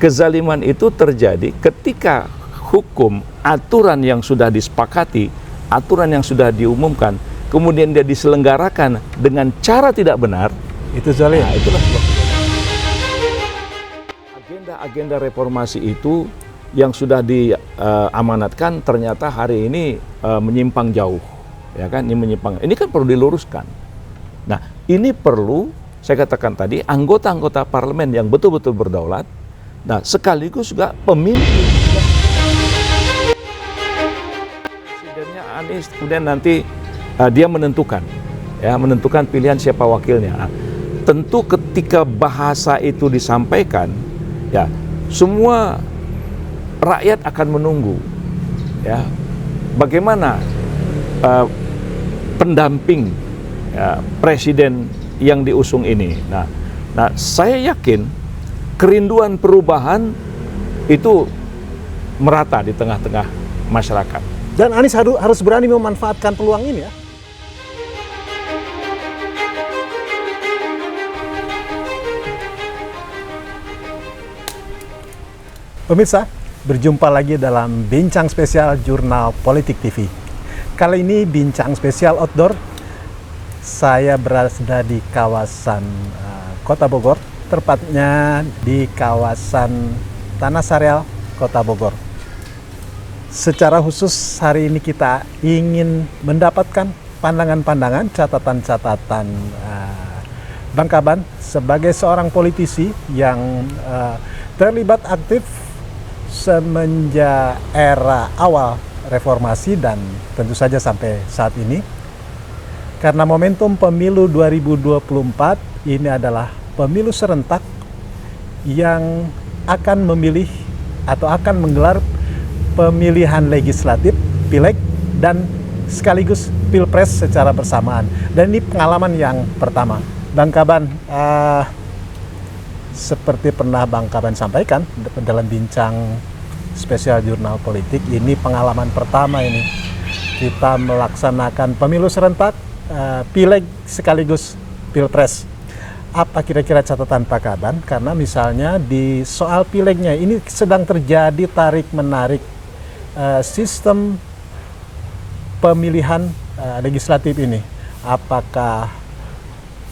kezaliman itu terjadi ketika hukum, aturan yang sudah disepakati, aturan yang sudah diumumkan, kemudian dia diselenggarakan dengan cara tidak benar, itu zalim. Nah, itulah sebab agenda reformasi itu yang sudah diamanatkan ternyata hari ini menyimpang jauh, ya kan? Ini menyimpang. Ini kan perlu diluruskan. Nah, ini perlu, saya katakan tadi, anggota-anggota parlemen yang betul-betul berdaulat. Nah, sekaligus juga pemimpin. Presidennya Anies, kemudian nanti dia menentukan, ya, menentukan pilihan siapa wakilnya. Nah, tentu ketika bahasa itu disampaikan, ya, semua rakyat akan menunggu, ya, bagaimana pendamping, ya, presiden yang diusung ini. Nah, saya yakin kerinduan perubahan itu merata di tengah-tengah masyarakat. Dan Anies harus berani memanfaatkan peluang ini, ya. Pemirsa, berjumpa lagi dalam Bincang Spesial Jurnal Politik TV. Kali ini Bincang Spesial Outdoor. Saya berada di kawasan Kota Bogor, tepatnya di kawasan Tanah Sareal, Kota Bogor. Secara khusus hari ini kita ingin mendapatkan pandangan-pandangan, catatan-catatan Bang Kaban sebagai seorang politisi yang terlibat aktif semenjak era awal reformasi dan tentu saja sampai saat ini. Karena momentum pemilu 2024 ini adalah pemilu serentak yang akan memilih atau akan menggelar pemilihan legislatif, pileg, dan sekaligus pilpres secara bersamaan. Dan ini pengalaman yang pertama. Bang Kaban, seperti pernah Bang Kaban sampaikan dalam Bincang Spesial Jurnal Politik, ini pengalaman pertama ini kita melaksanakan pemilu serentak, pileg sekaligus pilpres. Apa kira-kira catatan Pak Kaban? Karena misalnya di soal pilegnya ini sedang terjadi tarik-menarik sistem pemilihan legislatif ini. Apakah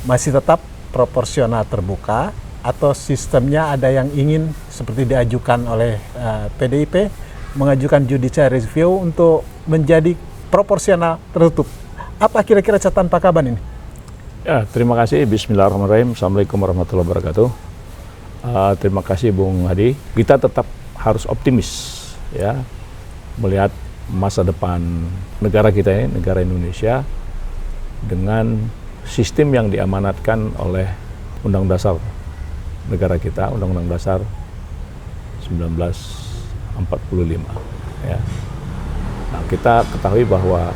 masih tetap proporsional terbuka atau sistemnya ada yang ingin seperti diajukan oleh PDIP mengajukan judicial review untuk menjadi proporsional tertutup? Apa kira-kira catatan Pak Kaban ini? Ya, terima kasih. Bismillahirrahmanirrahim. Assalamualaikum warahmatullahi wabarakatuh. Terima kasih Bung Hadi. Kita tetap harus optimis, ya, melihat masa depan negara kita ini, negara Indonesia, dengan sistem yang diamanatkan oleh Undang Dasar negara kita, Undang-Undang Dasar 1945. Ya. Nah, kita ketahui bahwa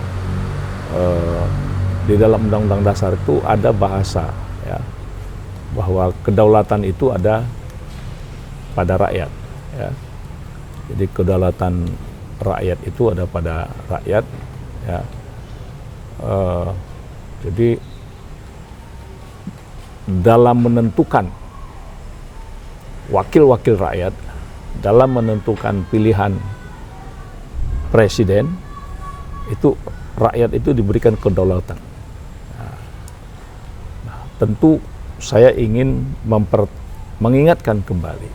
di dalam Undang-Undang Dasar itu ada bahasa, ya, bahwa kedaulatan itu ada pada rakyat, ya. Jadi kedaulatan rakyat itu ada pada rakyat, ya. Jadi dalam menentukan wakil-wakil rakyat, dalam menentukan pilihan presiden, itu rakyat itu diberikan kedaulatan. Nah, tentu saya ingin mengingatkan kembali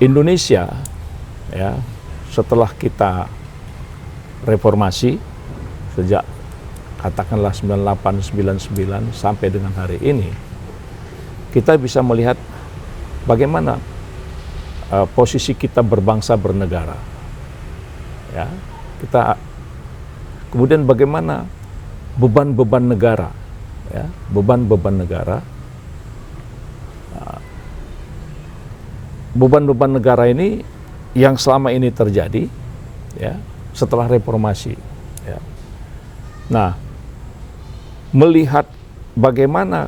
Indonesia, ya, setelah kita reformasi sejak katakanlah 98-99 sampai dengan hari ini, kita bisa melihat bagaimana posisi kita berbangsa bernegara, ya. Kita kemudian bagaimana beban-beban negara, ya, beban-beban negara. Beban-beban negara ini yang selama ini terjadi, ya, setelah reformasi, ya. Nah, melihat bagaimana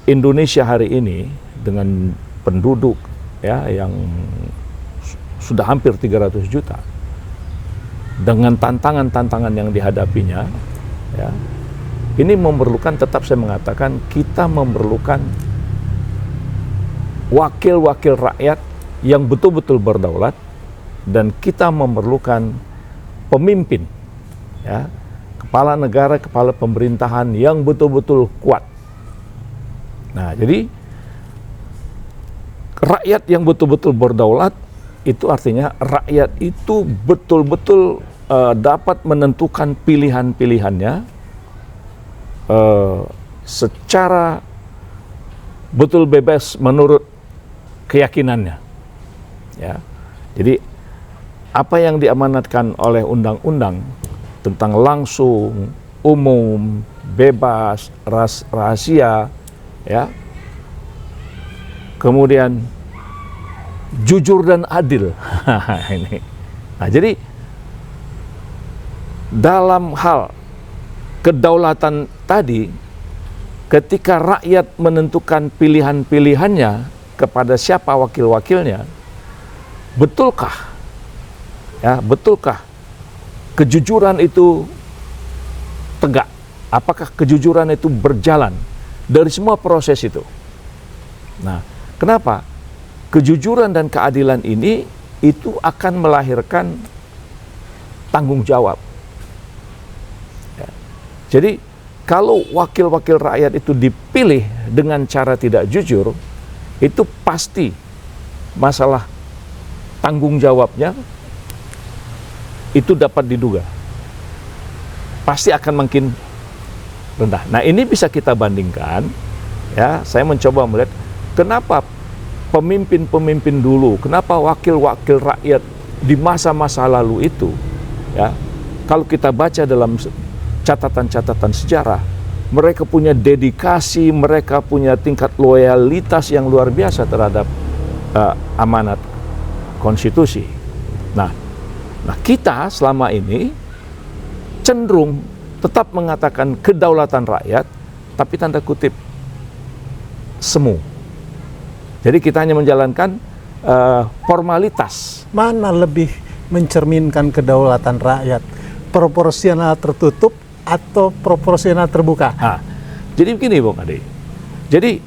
Indonesia hari ini dengan penduduk, ya, yang sudah hampir 300 juta, dengan tantangan-tantangan yang dihadapinya, ya, ini memerlukan, tetap saya mengatakan, kita memerlukan wakil-wakil rakyat yang betul-betul berdaulat, dan kita memerlukan pemimpin, ya, kepala negara, kepala pemerintahan yang betul-betul kuat. Nah, jadi rakyat yang betul-betul berdaulat itu artinya rakyat itu betul-betul dapat menentukan pilihan-pilihannya secara betul bebas menurut keyakinannya. Ya, jadi apa yang diamanatkan oleh undang-undang tentang langsung, umum, bebas, rahasia, ya, kemudian jujur dan adil. Ini. Nah, jadi dalam hal kedaulatan tadi, ketika rakyat menentukan pilihan-pilihannya kepada siapa wakil-wakilnya, betulkah kejujuran itu tegak? Apakah kejujuran itu berjalan dari semua proses itu? Nah, kenapa? Kejujuran dan keadilan ini itu akan melahirkan tanggung jawab. Ya. Jadi, kalau wakil-wakil rakyat itu dipilih dengan cara tidak jujur, itu pasti masalah tanggung jawabnya itu dapat diduga. Pasti akan makin rendah. Nah, ini bisa kita bandingkan, ya, saya mencoba melihat kenapa pemimpin-pemimpin dulu, kenapa wakil-wakil rakyat di masa-masa lalu itu, ya, kalau kita baca dalam catatan-catatan sejarah, mereka punya dedikasi, mereka punya tingkat loyalitas yang luar biasa terhadap amanat konstitusi. Nah, kita selama ini cenderung tetap mengatakan kedaulatan rakyat, tapi tanda kutip semu. Jadi kita hanya menjalankan formalitas. Mana lebih mencerminkan kedaulatan rakyat? Proporsional tertutup atau proporsional terbuka? Nah, jadi begini Bung Ade. Jadi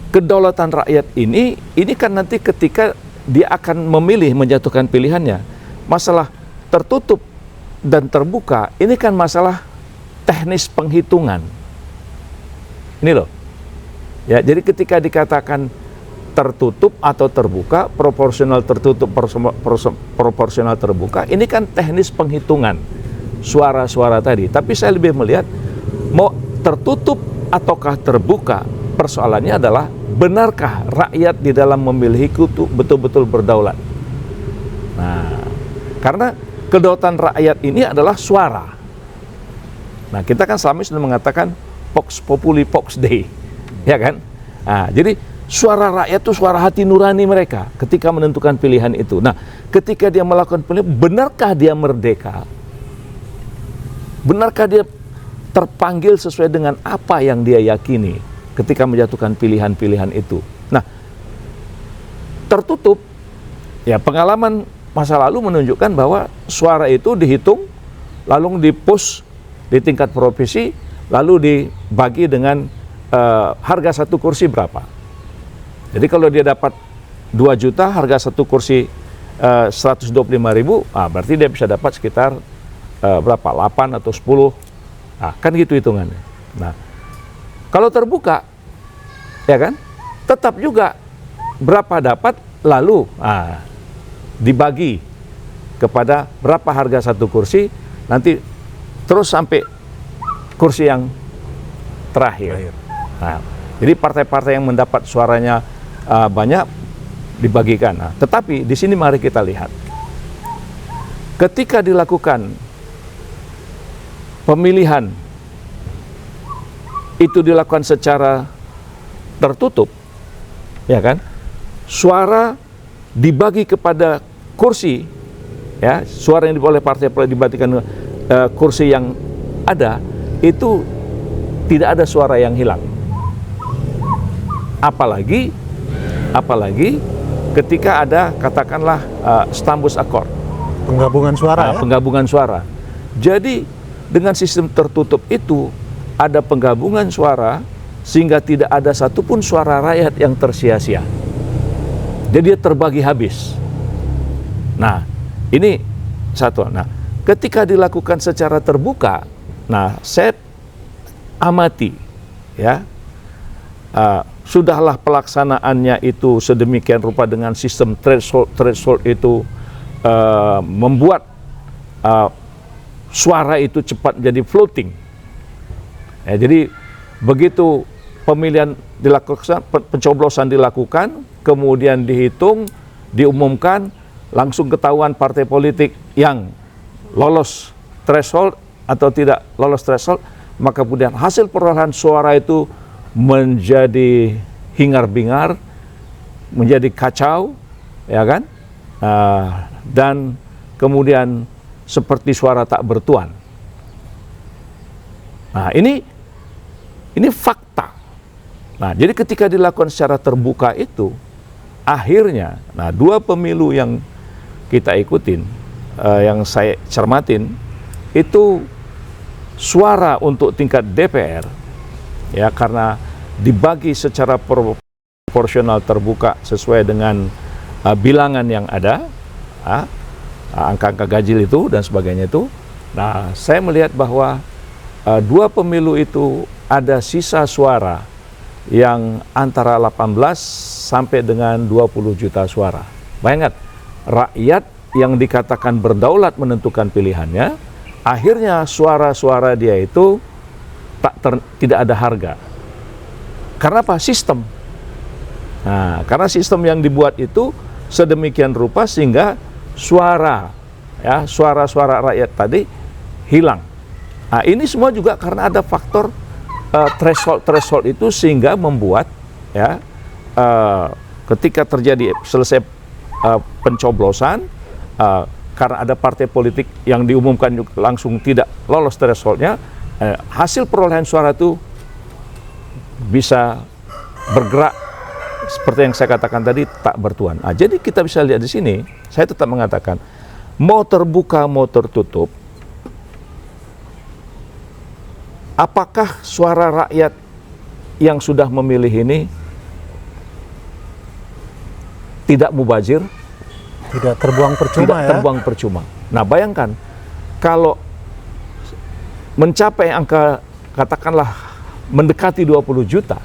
kedaulatan rakyat ini kan nanti ketika dia akan memilih menjatuhkan pilihannya, masalah tertutup dan terbuka ini kan masalah teknis penghitungan. Ini loh. Ya, jadi ketika dikatakan tertutup atau terbuka, proporsional tertutup, proporsional terbuka, ini kan teknis penghitungan suara-suara tadi. Tapi saya lebih melihat mau tertutup ataukah terbuka, persoalannya adalah benarkah rakyat di dalam memilih itu betul-betul berdaulat. Nah, karena kedaulatan rakyat ini adalah suara. Nah, kita kan selama ini sudah mengatakan Vox Populi Vox Dei, ya kan? Nah, jadi suara rakyat itu suara hati nurani mereka ketika menentukan pilihan itu. Nah, ketika dia melakukan pilihan, benarkah dia merdeka? Benarkah dia terpanggil sesuai dengan apa yang dia yakini ketika menjatuhkan pilihan-pilihan itu? Nah, tertutup, ya pengalaman masa lalu menunjukkan bahwa suara itu dihitung, lalu di-push di tingkat provinsi, lalu dibagi dengan harga satu kursi berapa. Jadi kalau dia dapat 2 juta, harga satu kursi 125.000, berarti dia bisa dapat sekitar berapa? 8 atau 10. Nah, kan gitu hitungannya. Nah, kalau terbuka, ya kan, tetap juga berapa dapat, lalu dibagi kepada berapa harga satu kursi, nanti terus sampai kursi yang terakhir. Nah, jadi partai-partai yang mendapat suaranya banyak dibagikan. Nah, tetapi di sini mari kita lihat, ketika dilakukan pemilihan itu dilakukan secara tertutup, ya kan, suara dibagi kepada kursi, ya, suara yang oleh partai dibagikan kursi yang ada, itu tidak ada suara yang hilang. Apalagi ketika ada katakanlah stambus akord, penggabungan suara, ya? Penggabungan suara. Jadi dengan sistem tertutup itu ada penggabungan suara sehingga tidak ada satupun suara rakyat yang tersia-sia. Jadi dia terbagi habis. Nah, ini satu. Nah, ketika dilakukan secara terbuka, nah saya amati, ya, sudahlah pelaksanaannya itu sedemikian rupa dengan sistem threshold itu membuat suara itu cepat jadi floating. Ya, jadi begitu pemilihan dilakukan, pencoblosan dilakukan, kemudian dihitung, diumumkan, langsung ketahuan partai politik yang lolos threshold atau tidak lolos threshold, maka kemudian hasil perolehan suara itu menjadi hingar-bingar, menjadi kacau, ya kan? Dan kemudian seperti suara tak bertuan. Nah, ini fakta. Nah, jadi ketika dilakukan secara terbuka itu, akhirnya, nah, dua pemilu yang kita ikutin, yang saya cermatin, itu suara untuk tingkat DPR, ya, karena dibagi secara proporsional terbuka sesuai dengan bilangan yang ada, angka-angka ganjil itu dan sebagainya itu. Nah, saya melihat bahwa dua pemilu itu ada sisa suara yang antara 18 sampai dengan 20 juta suara. Bayangkan, rakyat yang dikatakan berdaulat menentukan pilihannya, akhirnya suara-suara dia itu tidak ada harga. Karena apa? Sistem. Nah, karena sistem yang dibuat itu sedemikian rupa sehingga suara, ya, suara-suara rakyat tadi hilang. Nah, ini semua juga karena ada faktor threshold itu sehingga membuat, ya, ketika terjadi selesai pencoblosan, karena ada partai politik yang diumumkan langsung tidak lolos thresholdnya, hasil perolehan suara itu bisa bergerak seperti yang saya katakan tadi, tak bertuan. Nah, jadi kita bisa lihat di sini, saya tetap mengatakan mau terbuka mau tertutup, apakah suara rakyat yang sudah memilih ini tidak mubazir? Tidak terbuang percuma, tidak ya? terbuang percuma. Nah, bayangkan kalau mencapai angka, katakanlah mendekati 20 juta,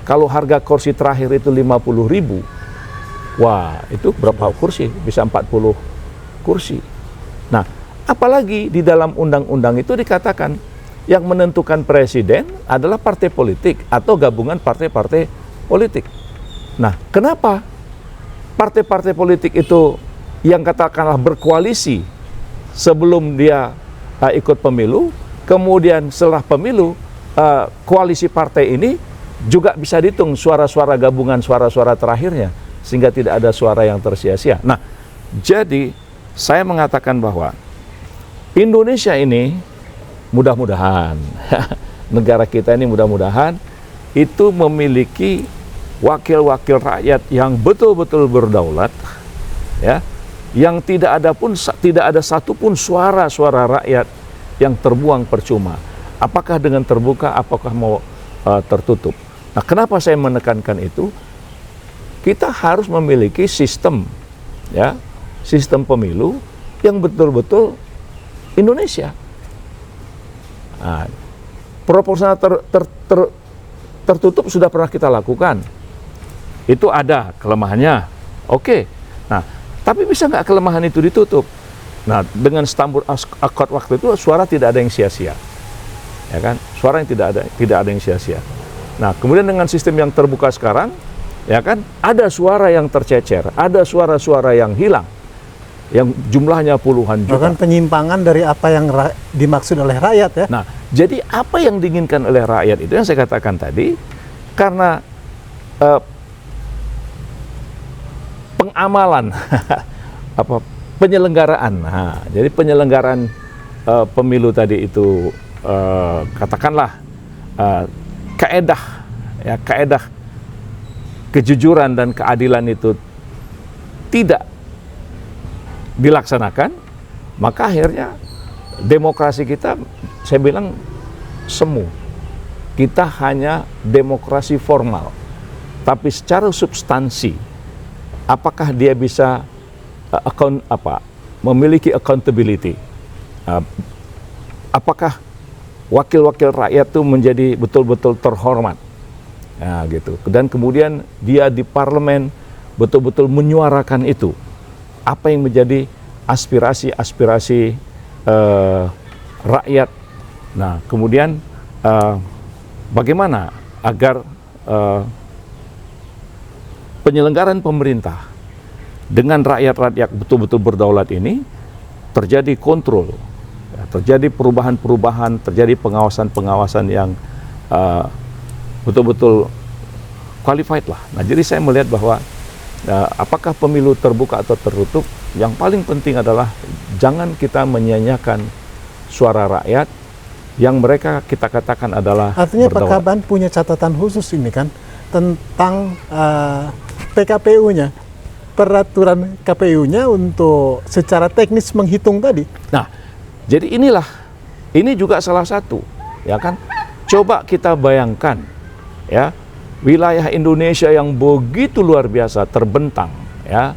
kalau harga kursi terakhir itu 50.000, wah, itu berapa kursi? Bisa 40 kursi. Nah, apalagi di dalam undang-undang itu dikatakan yang menentukan presiden adalah partai politik atau gabungan partai-partai politik. Nah, kenapa partai-partai politik itu yang katakanlah berkoalisi sebelum dia ikut pemilu, kemudian setelah pemilu, koalisi partai ini juga bisa dihitung suara-suara gabungan suara-suara terakhirnya, sehingga tidak ada suara yang tersia-sia. Nah, jadi saya mengatakan bahwa Indonesia ini mudah-mudahan negara kita ini mudah-mudahan itu memiliki wakil-wakil rakyat yang betul-betul berdaulat, ya, yang tidak ada satupun suara-suara rakyat yang terbuang percuma. Apakah dengan terbuka, apakah mau tertutup. Nah, kenapa saya menekankan itu? Kita harus memiliki sistem, ya, sistem pemilu yang betul-betul Indonesia. Nah, proporsional tertutup sudah pernah kita lakukan. Itu ada kelemahannya. Oke. Nah, tapi bisa nggak kelemahan itu ditutup? Nah, dengan Istanbul Accord waktu itu suara tidak ada yang sia-sia. Ya kan? Suara yang tidak ada yang sia-sia. Nah, kemudian dengan sistem yang terbuka sekarang, ya kan, ada suara yang tercecer, ada suara-suara yang hilang, yang jumlahnya puluhan juta. Bahkan penyimpangan dari apa yang dimaksud oleh rakyat, ya. Nah, jadi apa yang diinginkan oleh rakyat itu yang saya katakan tadi, karena pengamalan, penyelenggaraan. Nah, jadi penyelenggaraan pemilu tadi itu, katakanlah kaedah, ya, kaedah kejujuran dan keadilan itu tidak dilaksanakan, maka akhirnya demokrasi kita, saya bilang, semu. Kita hanya demokrasi formal, tapi secara substansi apakah dia bisa memiliki accountability, apakah wakil-wakil rakyat itu menjadi betul-betul terhormat, nah, gitu. Dan kemudian dia di parlemen betul-betul menyuarakan itu, apa yang menjadi aspirasi-aspirasi rakyat. Nah, kemudian bagaimana agar penyelenggaraan pemerintah dengan rakyat-rakyat betul-betul berdaulat ini terjadi kontrol, ya, terjadi perubahan-perubahan, terjadi pengawasan-pengawasan yang betul-betul qualified lah. Nah, jadi saya melihat bahwa apakah pemilu terbuka atau tertutup, yang paling penting adalah jangan kita menyanyiakan suara rakyat yang mereka kita katakan adalah Artinya Pak berdaulat. Kaban punya catatan khusus ini kan tentang PKPU-nya, peraturan KPU-nya untuk secara teknis menghitung tadi. Nah, jadi ini juga salah satu, ya kan? Coba kita bayangkan, ya, wilayah Indonesia yang begitu luar biasa terbentang, ya,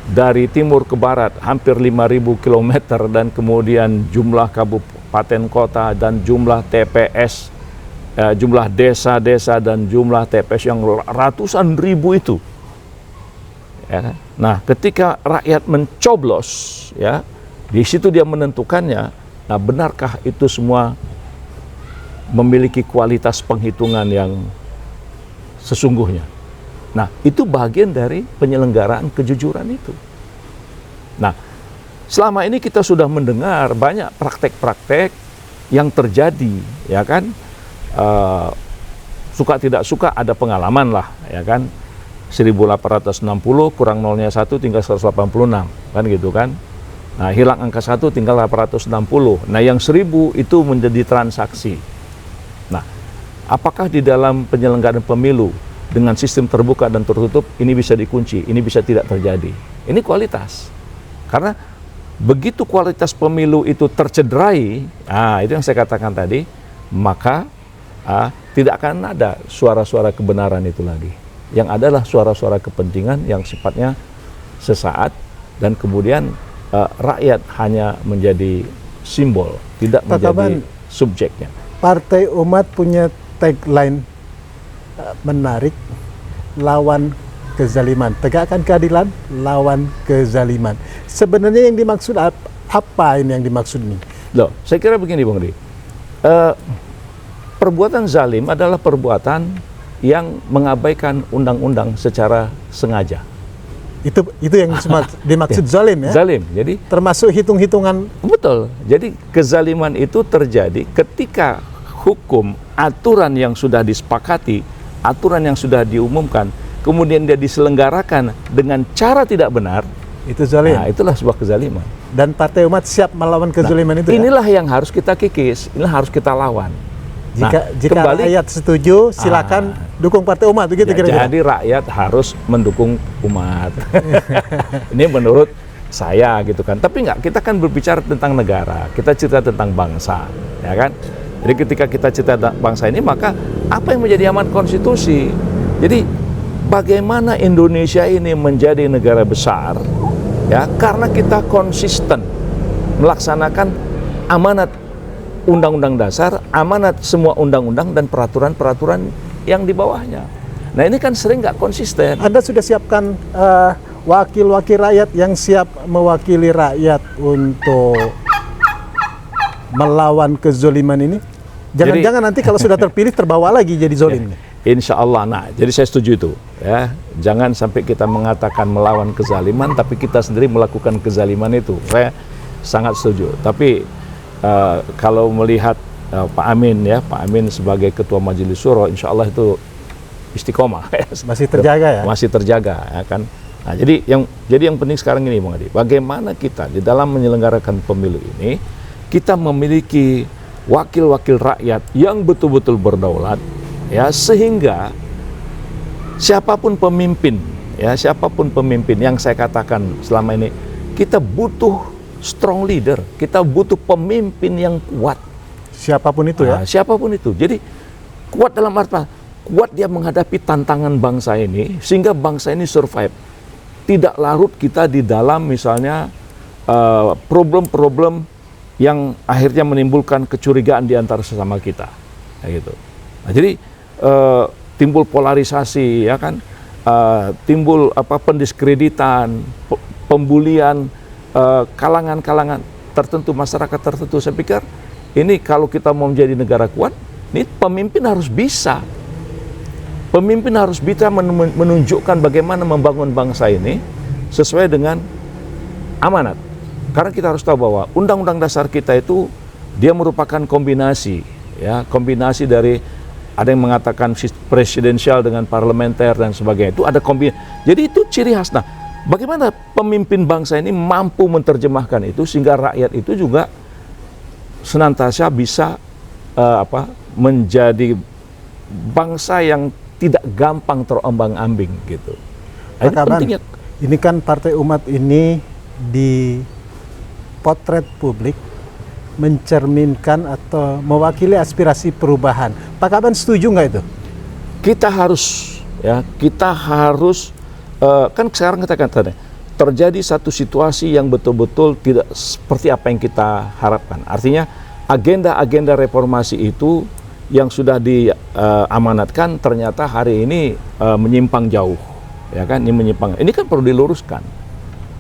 dari timur ke barat hampir 5.000 km, dan kemudian jumlah kabupaten kota dan jumlah TPS, jumlah desa-desa dan jumlah TPS yang ratusan ribu itu. Ya kan? Nah, ketika rakyat mencoblos, ya, di situ dia menentukannya. Nah, benarkah itu semua memiliki kualitas penghitungan yang sesungguhnya? Nah, itu bagian dari penyelenggaraan kejujuran itu. Nah, selama ini kita sudah mendengar banyak praktek-praktek yang terjadi, ya kan? Suka tidak suka ada pengalaman lah, ya kan? 1860 kurang nolnya 1 tinggal 186, kan gitu kan? Nah, hilang angka 1 tinggal 860. Nah, yang 1000 itu menjadi transaksi. Nah, apakah di dalam penyelenggaraan pemilu dengan sistem terbuka dan tertutup ini bisa dikunci, ini bisa tidak terjadi? Ini kualitas. Karena begitu kualitas pemilu itu tercederai, itu yang saya katakan tadi, maka tidak akan ada suara-suara kebenaran itu lagi. Yang adalah suara-suara kepentingan yang sifatnya sesaat, dan kemudian rakyat hanya menjadi simbol, tidak Pak menjadi Kaban, subjeknya. Partai Umat punya tagline menarik, lawan kezaliman, tegakkan keadilan, lawan kezaliman. Sebenarnya yang dimaksud apa ini yang dimaksud ini? Loh, saya kira begini Bung Di, perbuatan zalim adalah perbuatan yang mengabaikan undang-undang secara sengaja. Itu yang dimaksud zalim ya? Zalim, jadi Termasuk hitung-hitungan. betul. Jadi kezaliman itu terjadi ketika hukum, aturan yang sudah disepakati, aturan yang sudah diumumkan, kemudian dia diselenggarakan dengan cara tidak benar. Itu zalim. Nah, itulah sebuah kezaliman. Dan Partai Umat siap melawan kezaliman itu ya? Inilah yang harus kita kikis, inilah harus kita lawan. Jika kembali, rakyat setuju, silakan dukung Partai Umat, begitu kira-kira. jadi rakyat harus mendukung umat. Ini menurut saya gitu kan. Tapi enggak, kita kan berbicara tentang negara, kita cerita tentang bangsa, ya kan? Jadi ketika kita cerita tentang bangsa ini, maka apa yang menjadi amanat konstitusi? Jadi bagaimana Indonesia ini menjadi negara besar, ya, karena kita konsisten melaksanakan amanat Undang-Undang Dasar, amanat semua undang-undang dan peraturan-peraturan yang di bawahnya. Nah, ini kan sering nggak konsisten. Anda sudah siapkan wakil-wakil rakyat yang siap mewakili rakyat untuk melawan kezoliman ini? Jangan-jangan nanti kalau sudah terpilih terbawa lagi jadi zolim. Insya Allah. Nah, jadi saya setuju itu. Ya, jangan sampai kita mengatakan melawan kezaliman, tapi kita sendiri melakukan kezaliman itu. Saya sangat setuju. Tapi kalau melihat Pak Amin, ya, Pak Amin sebagai Ketua Majelis Syuro, insya Allah itu istiqomah. Masih terjaga ya? Masih terjaga, ya kan. Nah, jadi yang penting sekarang ini, Bung Adi, bagaimana kita di dalam menyelenggarakan pemilu ini, kita memiliki wakil-wakil rakyat yang betul-betul berdaulat, ya, sehingga siapapun pemimpin yang saya katakan selama ini, kita butuh strong leader, kita butuh pemimpin yang kuat. Siapapun itu ya? Siapapun itu. Jadi kuat dalam arti kuat dia menghadapi tantangan bangsa ini, sehingga bangsa ini survive. Tidak larut kita di dalam misalnya problem-problem yang akhirnya menimbulkan kecurigaan di antara sesama kita. Kayak gitu. Nah, jadi timbul polarisasi, ya kan, timbul pendiskreditan, pembulian kalangan-kalangan tertentu, masyarakat tertentu. Saya pikir ini kalau kita mau menjadi negara kuat, ini pemimpin harus bisa. Pemimpin harus bisa menunjukkan bagaimana membangun bangsa ini sesuai dengan amanat. Karena kita harus tahu bahwa Undang-Undang Dasar kita itu dia merupakan kombinasi, ya, kombinasi dari ada yang mengatakan presidensial dengan parlementer dan sebagainya. Itu ada kombinasi. Jadi itu ciri khas. Nah, bagaimana pemimpin bangsa ini mampu menerjemahkan itu sehingga rakyat itu juga senantiasa bisa menjadi bangsa yang tidak gampang terombang-ambing gitu. Nah, itu pentingnya. Ini kan Partai Umat ini di potret publik mencerminkan atau mewakili aspirasi perubahan. Pak Kaban setuju nggak itu? Kita harus, ya, kan sekarang kita katakan terjadi satu situasi yang betul-betul tidak seperti apa yang kita harapkan. Artinya agenda-agenda reformasi itu yang sudah diamanatkan ternyata hari ini menyimpang jauh, ya kan? Ini menyimpang. Ini kan perlu diluruskan.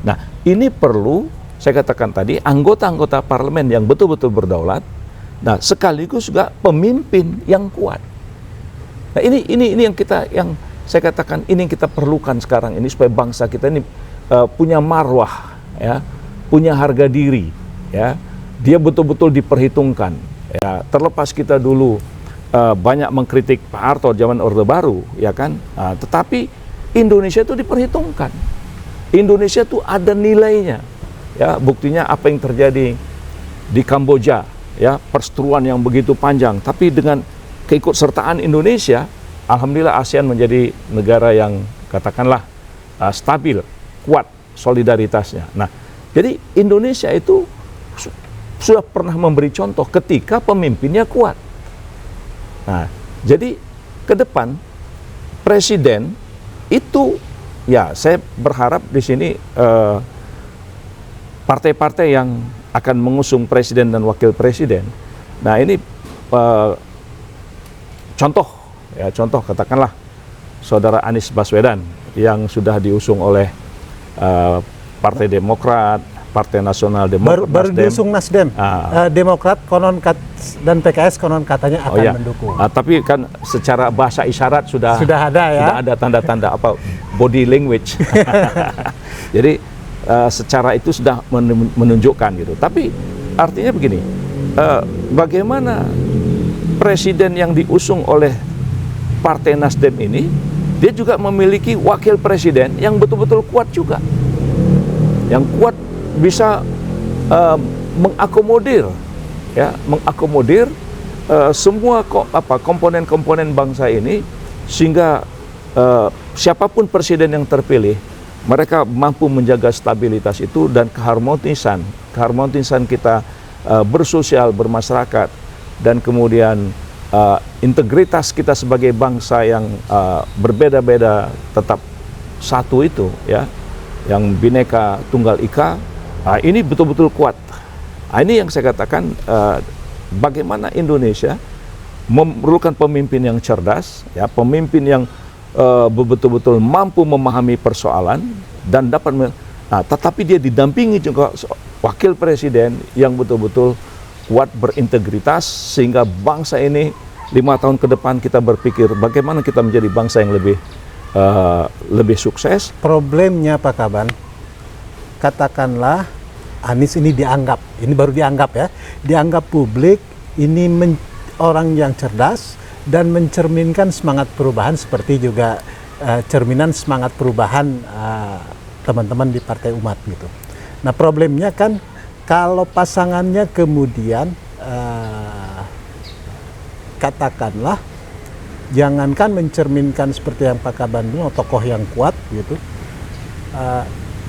Nah, ini perlu, saya katakan tadi, anggota-anggota parlemen yang betul-betul berdaulat. Nah, sekaligus juga pemimpin yang kuat. Nah, ini yang saya katakan ini yang kita perlukan sekarang ini supaya bangsa kita ini punya marwah, ya, punya harga diri, ya. Dia betul-betul diperhitungkan. Ya, terlepas kita dulu banyak mengkritik Pak Harto zaman Orde Baru, ya kan? Tetapi Indonesia itu diperhitungkan. Indonesia itu ada nilainya. Ya, buktinya apa yang terjadi di Kamboja, ya, perseteruan yang begitu panjang, tapi dengan keikutsertaan Indonesia, alhamdulillah ASEAN menjadi negara yang katakanlah stabil, kuat solidaritasnya. Nah, jadi Indonesia itu sudah pernah memberi contoh ketika pemimpinnya kuat. Nah, jadi ke depan presiden itu, ya, saya berharap di sini partai-partai yang akan mengusung presiden dan wakil presiden. Nah, ini contoh katakanlah saudara Anies Baswedan yang sudah diusung oleh Partai Demokrat, Partai Nasional Demokrat, baru diusung Nasdem. Demokrat dan PKS konon katanya akan mendukung. Tapi kan secara bahasa isyarat sudah ada, ya. Sudah ada tanda-tanda body language. Jadi secara itu sudah menunjukkan gitu. Tapi artinya begini, bagaimana presiden yang diusung oleh Partai Nasdem ini, dia juga memiliki wakil presiden yang betul-betul kuat juga, yang kuat bisa mengakomodir semua komponen-komponen bangsa ini, sehingga siapapun presiden yang terpilih, mereka mampu menjaga stabilitas itu dan keharmonisan kita bersosial, bermasyarakat, dan kemudian integritas kita sebagai bangsa yang berbeda-beda tetap satu itu, ya, yang Bhinneka Tunggal Ika. Ini betul-betul kuat. Ini yang saya katakan, bagaimana Indonesia memerlukan pemimpin yang cerdas, ya, pemimpin yang betul-betul mampu memahami persoalan dan dapat, tetapi dia didampingi juga wakil presiden yang betul-betul kuat, berintegritas, sehingga bangsa ini 5 tahun ke depan kita berpikir bagaimana kita menjadi bangsa yang lebih sukses. Problemnya Pak Kaban, katakanlah Anies ini baru dianggap, ya, dianggap publik ini orang yang cerdas dan mencerminkan semangat perubahan, seperti juga cerminan semangat perubahan teman-teman di Partai Umat gitu. Nah, problemnya kan kalau pasangannya kemudian katakanlah jangankan mencerminkan seperti yang Pak Kaban bilang, tokoh yang kuat gitu,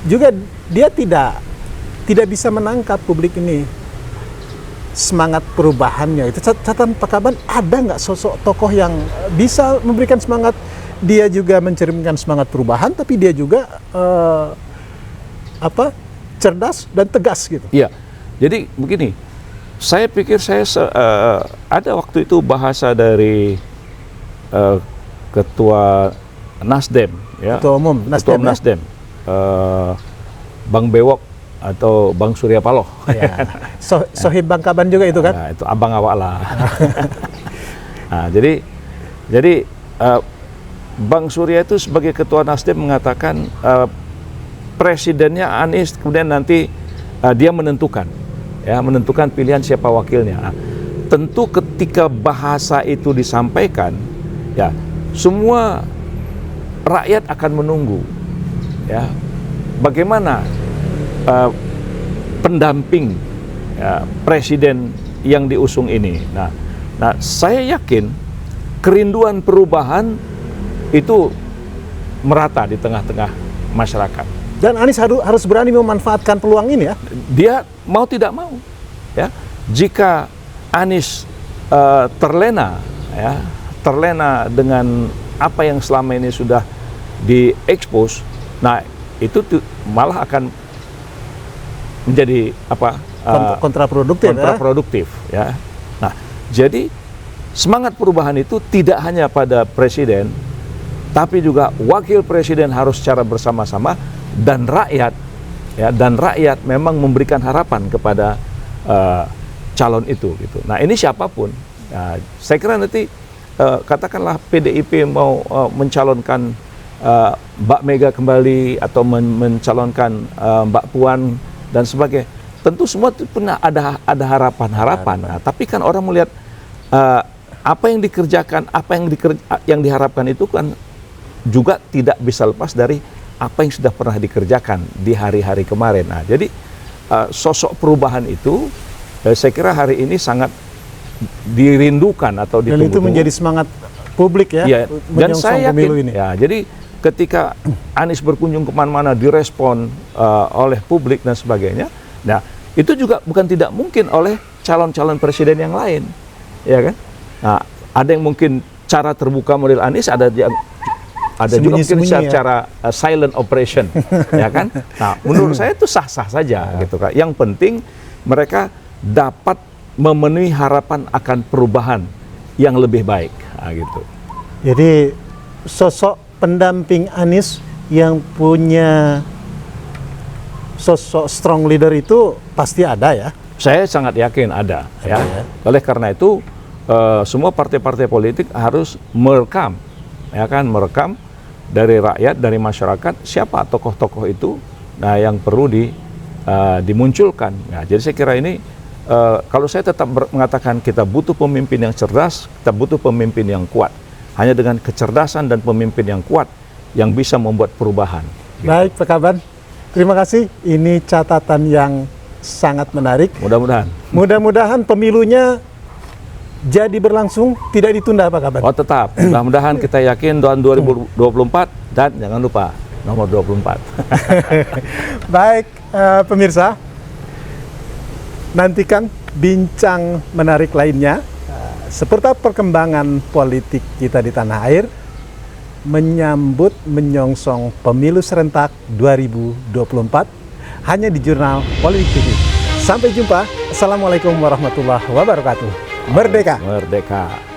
juga dia tidak bisa menangkap publik ini. semangat perubahannya itu, catatan Pak Kaban, ada nggak sosok tokoh yang bisa memberikan semangat? Dia juga mencerminkan semangat perubahan, tapi dia juga cerdas dan tegas gitu. Iya, jadi begini, saya pikir ada waktu itu bahasa dari Ketua Nasdem, ya, Ketua Umum Nasdem, Nasdem, Bang Bewok atau Bang Surya Paloh. Ya. Sohib Bang Kaban juga itu kan? Nah, itu abang awak lah. Nah, jadi Bang Surya itu sebagai Ketua Nasdem mengatakan presidennya Anies, kemudian nanti dia menentukan pilihan siapa wakilnya. Nah, tentu ketika bahasa itu disampaikan, ya semua rakyat akan menunggu, ya bagaimana pendamping presiden yang diusung ini. Nah, saya yakin kerinduan perubahan itu merata di tengah-tengah masyarakat. Dan Anies harus berani memanfaatkan peluang ini ya. Dia mau tidak mau, ya. Jika Anies terlena dengan apa yang selama ini sudah diekspos, nah itu malah akan menjadi kontraproduktif, ya. Nah, jadi semangat perubahan itu tidak hanya pada presiden, tapi juga wakil presiden harus secara bersama-sama, dan rakyat, ya, dan rakyat memang memberikan harapan kepada calon itu, gitu. Nah, ini siapapun, ya, saya kira nanti katakanlah PDIP mau mencalonkan Mbak Mega kembali atau mencalonkan Mbak Puan dan sebagainya, tentu semua itu pernah ada harapan-harapan. Nah, tapi kan orang melihat apa yang dikerjakan, yang diharapkan itu kan juga tidak bisa lepas dari apa yang sudah pernah dikerjakan di hari-hari kemarin. Nah, jadi sosok perubahan itu saya kira hari ini sangat dirindukan atau ditunggu-tunggu. Dan itu menjadi semangat publik ya, ya, dan saya yakin ini. Ya, jadi ketika Anies berkunjung kemana-mana direspon oleh publik dan sebagainya, nah itu juga bukan tidak mungkin oleh calon-calon presiden yang lain, ya kan? Nah, ada yang mungkin cara terbuka model Anies, ada juga mungkin secara silent operation, ya kan? Nah, menurut saya itu sah-sah saja, gitu kan. Yang penting mereka dapat memenuhi harapan akan perubahan yang lebih baik, nah, gitu. Jadi sosok pendamping Anies yang punya sosok strong leader itu pasti ada ya? Saya sangat yakin ada, ya. Oleh karena itu semua partai-partai politik harus merekam, ya kan, merekam dari rakyat, dari masyarakat siapa tokoh-tokoh itu, nah yang perlu dimunculkan. Nah, jadi saya kira ini kalau saya tetap mengatakan kita butuh pemimpin yang cerdas, kita butuh pemimpin yang kuat. Hanya dengan kecerdasan dan pemimpin yang kuat yang bisa membuat perubahan. Baik, Pak Kaban. Terima kasih. Ini catatan yang sangat menarik. Mudah-mudahan pemilunya jadi berlangsung, tidak ditunda, Pak Kaban. Oh, tetap. Mudah-mudahan kita yakin tahun 2024 dan jangan lupa nomor 24. Baik, pemirsa. Nantikan bincang menarik lainnya seputar perkembangan politik kita di tanah air menyambut menyongsong pemilu serentak 2024 hanya di Jurnal Politik TV. Sampai jumpa. Assalamualaikum warahmatullahi wabarakatuh. Merdeka! Merdeka!